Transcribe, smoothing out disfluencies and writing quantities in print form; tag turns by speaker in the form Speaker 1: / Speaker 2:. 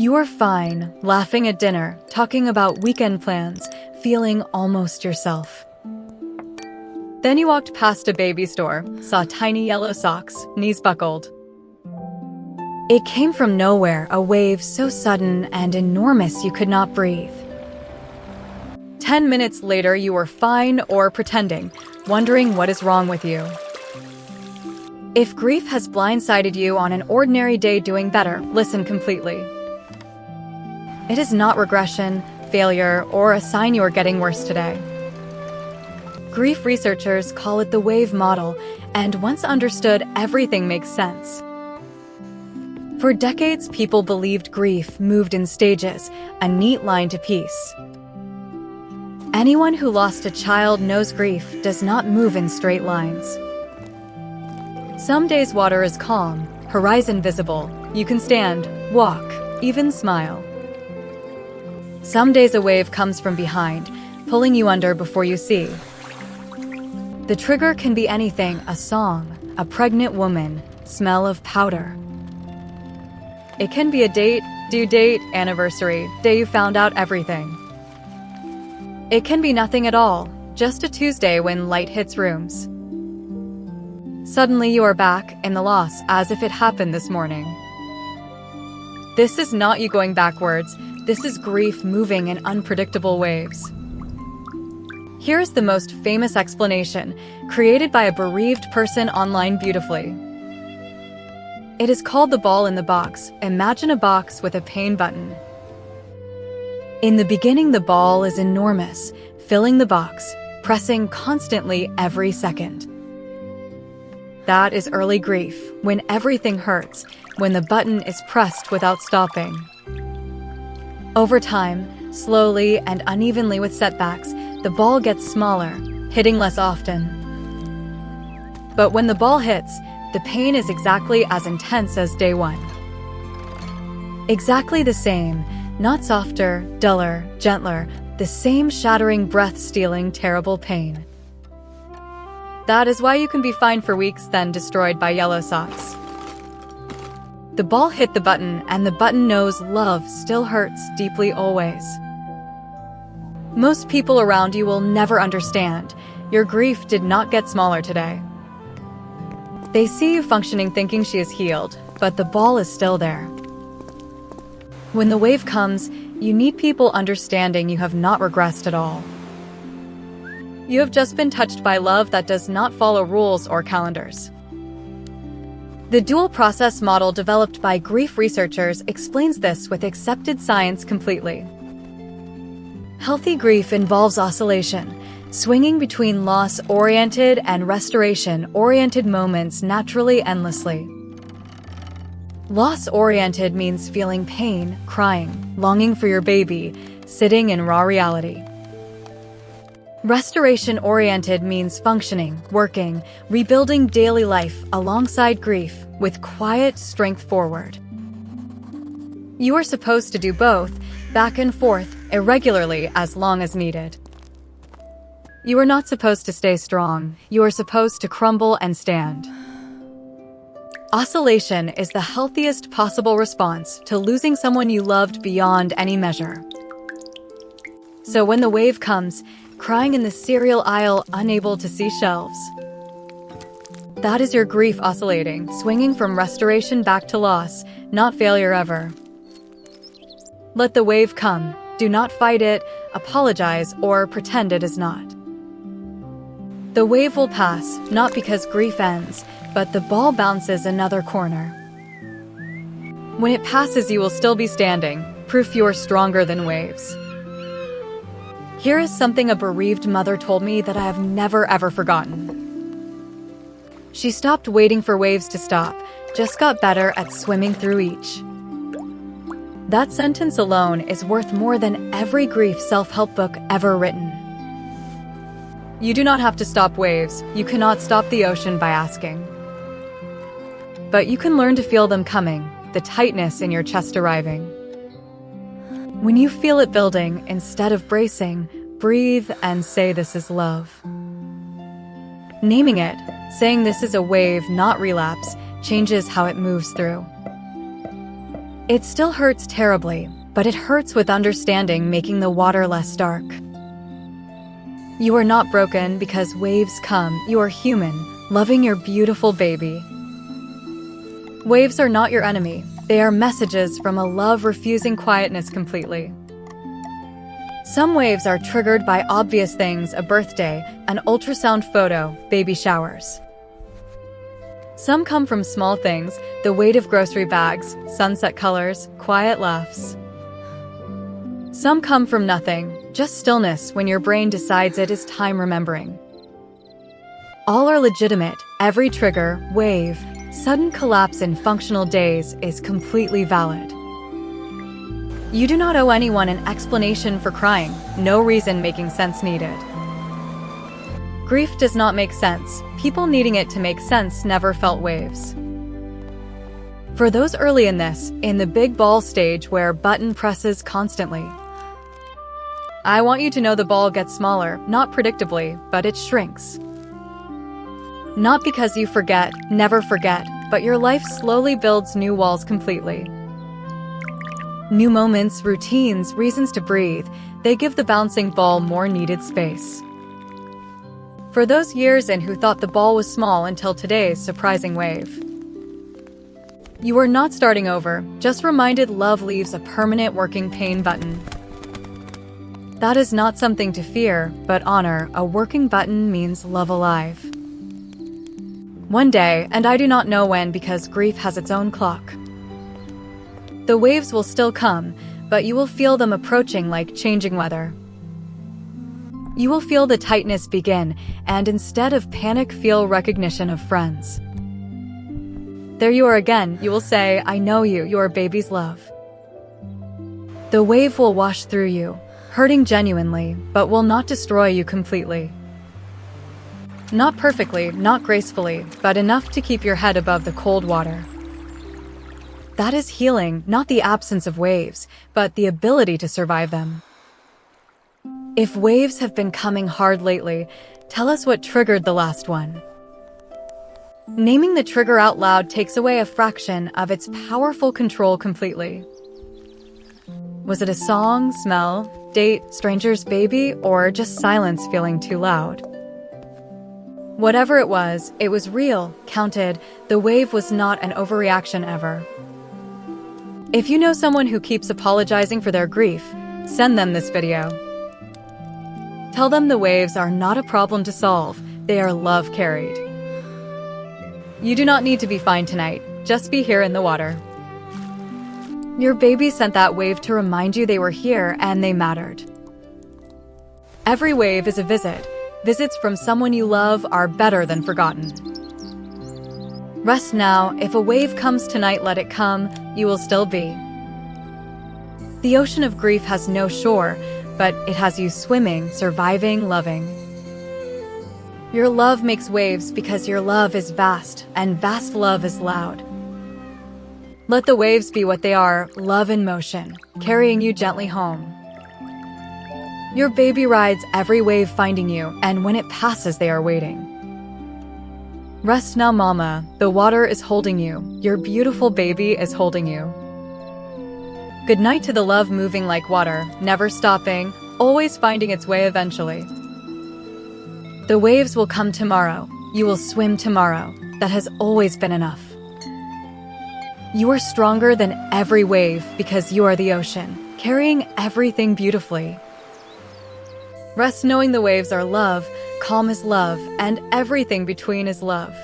Speaker 1: You are fine, laughing at dinner, talking about weekend plans, feeling almost yourself. Then you walked past a baby store, saw tiny yellow socks, knees buckled. It came from nowhere, a wave so sudden and enormous you could not breathe. 10 minutes later, you were fine or pretending, wondering what is wrong with you. If grief has blindsided you on an ordinary day doing better, listen completely. It is not regression, failure, or a sign you are getting worse today. Grief researchers call it the wave model, and once understood, everything makes sense. For decades, people believed grief moved in stages, a neat line to peace. Anyone who lost a child knows grief does not move in straight lines. Some days water is calm, horizon visible. You can stand, walk, even smile. Some days a wave comes from behind, pulling you under before you see. The trigger can be anything: a song, a pregnant woman, smell of powder. It can be a date, due date, anniversary, day you found out everything. It can be nothing at all, just a Tuesday when light hits rooms. Suddenly you are back in the loss as if it happened this morning. This is not you going backwards. This is grief moving in unpredictable waves. Here is the most famous explanation, created by a bereaved person online beautifully. It is called the ball in the box. Imagine a box with a pain button. In the beginning, the ball is enormous, filling the box, pressing constantly every second. That is early grief, when everything hurts, when the button is pressed without stopping. Over time, slowly and unevenly with setbacks, the ball gets smaller, hitting less often. But when the ball hits, the pain is exactly as intense as day one. Exactly the same, not softer, duller, gentler, the same shattering, breath-stealing, terrible pain. That is why you can be fine for weeks, then destroyed by yellow socks. The ball hit the button, and the button knows love still hurts deeply always. Most people around you will never understand. Your grief did not get smaller today. They see you functioning thinking she is healed, but the ball is still there. When the wave comes, you need people understanding you have not regressed at all. You have just been touched by love that does not follow rules or calendars. The dual process model developed by grief researchers explains this with accepted science completely. Healthy grief involves oscillation, swinging between loss-oriented and restoration-oriented moments naturally, endlessly. Loss-oriented means feeling pain, crying, longing for your baby, sitting in raw reality. Restoration-oriented means functioning, working, rebuilding daily life alongside grief with quiet strength forward. You are supposed to do both, back and forth, irregularly as long as needed. You are not supposed to stay strong. You are supposed to crumble and stand. Oscillation is the healthiest possible response to losing someone you loved beyond any measure. So when the wave comes, crying in the cereal aisle, unable to see shelves. That is your grief oscillating, swinging from restoration back to loss, not failure ever. Let the wave come. Do not fight it, apologize, or pretend it is not. The wave will pass, not because grief ends, but the ball bounces another corner. When it passes, you will still be standing, proof you are stronger than waves. Here is something a bereaved mother told me that I have never ever forgotten. She stopped waiting for waves to stop, just got better at swimming through each. That sentence alone is worth more than every grief self-help book ever written. You do not have to stop waves. You cannot stop the ocean by asking. But you can learn to feel them coming, the tightness in your chest arriving. When you feel it building, instead of bracing, breathe and say this is love. Naming it, saying this is a wave, not relapse, changes how it moves through. It still hurts terribly, but it hurts with understanding, making the water less dark. You are not broken because waves come. You are human, loving your beautiful baby. Waves are not your enemy. They are messages from a love refusing quietness completely. Some waves are triggered by obvious things: a birthday, an ultrasound photo, baby showers. Some come from small things: the weight of grocery bags, sunset colors, quiet laughs. Some come from nothing, just stillness when your brain decides it is time remembering. All are legitimate. Every trigger, wave, sudden collapse in functional days is completely valid. You do not owe anyone an explanation for crying, no reason making sense needed. Grief does not make sense. People needing it to make sense never felt waves. For those early in this, in the big ball stage where button presses constantly, I want you to know the ball gets smaller, not predictably, but it shrinks. Not because you forget, never forget, but your life slowly builds new walls completely. New moments, routines, reasons to breathe, they give the bouncing ball more needed space. For those years in who thought the ball was small until today's surprising wave, you are not starting over, just reminded love leaves a permanent working pain button. That is not something to fear, but honor. A working button means love alive. One day, and I do not know when because grief has its own clock, the waves will still come, but you will feel them approaching like changing weather. You will feel the tightness begin, and instead of panic, feel recognition of friends. There you are again. You will say, I know you, your baby's love. The wave will wash through you, hurting genuinely, but will not destroy you completely. Not perfectly, not gracefully, but enough to keep your head above the cold water. That is healing, not the absence of waves, but the ability to survive them. If waves have been coming hard lately, tell us what triggered the last one. Naming the trigger out loud takes away a fraction of its powerful control completely. Was it a song, smell, date, stranger's baby, or just silence feeling too loud? Whatever it was real, counted. The wave was not an overreaction ever. If you know someone who keeps apologizing for their grief, send them this video. Tell them the waves are not a problem to solve, they are love carried. You do not need to be fine tonight, just be here in the water. Your baby sent that wave to remind you they were here and they mattered. Every wave is a visit. Visits from someone you love are better than forgotten. Rest now. If a wave comes tonight, let it come. You will still be. The ocean of grief has no shore, but it has you swimming, surviving, loving. Your love makes waves because your love is vast, and vast love is loud. Let the waves be what they are, love in motion, carrying you gently home. Your baby rides every wave finding you, and when it passes, they are waiting. Rest now, mama. The water is holding you. Your beautiful baby is holding you. Good night to the love moving like water, never stopping, always finding its way eventually. The waves will come tomorrow. You will swim tomorrow. That has always been enough. You are stronger than every wave because you are the ocean, carrying everything beautifully. Rest knowing the waves are love, calm is love, and everything between is love.